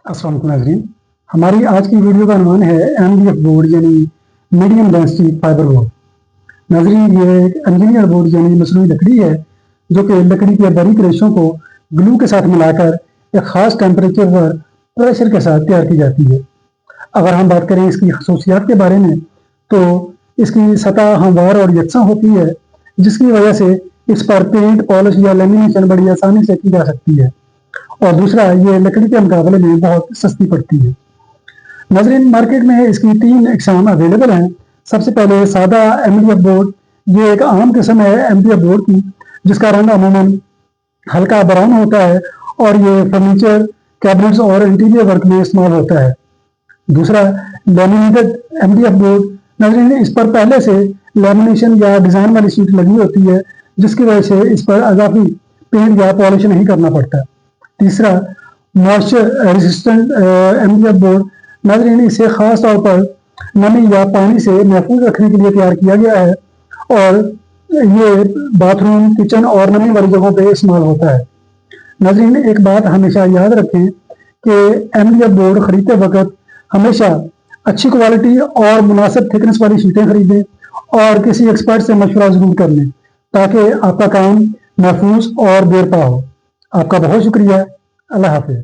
अस्सलाम वालेकुम नाज़रीन, हमारी आज की वीडियो का عنوان है MDF बोर्ड यानी मीडियम डेंसिटी फाइबर बोर्ड। नाज़रीन, ये एक इंजीनियर बोर्ड यानी मसनूई लकड़ी है जो कि लकड़ी के बारीक रेशों को ग्लू के साथ मिलाकर एक ख़ास टेम्परेचर पर प्रेशर के साथ तैयार की जाती है। अगर हम बात करें इसकी खसूसियात के बारे में तो इसकी सतह हमवार और यकसा होती है, जिसकी वजह से इस पर पेंट, पॉलिश या लेमिनेशन बड़ी आसानी से की जा सकती है। और दूसरा, ये लकड़ी के मुकाबले में बहुत सस्ती पड़ती है। नाज़रीन, मार्केट में इसकी 3 अक़साम अवेलेबल हैं। सबसे पहले सादा MDF बोर्ड। ये एक आम किस्म है MDF बोर्ड की, जिसका रंग अमूमन हल्का ब्राउन होता है और ये फर्नीचर, कैबिनेट्स और इंटीरियर वर्क में इस्तेमाल होता है। दूसरा, लेमिनेटेड MDF बोर्ड। नाज़रीन, इस पर पहले से लेमिनेशन या डिज़ाइन वाली शीट लगी होती है, जिसकी वजह से इस पर अजाफी पेंट या पॉलिश नहीं करना पड़ता। तीसरा, मॉइस्चर रेजिस्टेंट MDF बोर्ड। नाज़रीन, इसे ख़ास तौर पर नमी या पानी से महफूज रखने के लिए तैयार किया गया है और ये बाथरूम, किचन और नमी वाली जगहों पे इस्तेमाल होता है। नाज़रीन, एक बात हमेशा याद रखें कि MDF बोर्ड ख़रीदते वक्त हमेशा अच्छी क्वालिटी और मुनासिब थिकनेस वाली शीटें खरीदें और किसी एक्सपर्ट से मशवरा ज़रूर कर लें, ताकि आपका काम महफूज और देर पा हो। आपका बहुत शुक्रिया। अल्लाह हाफ़िज़।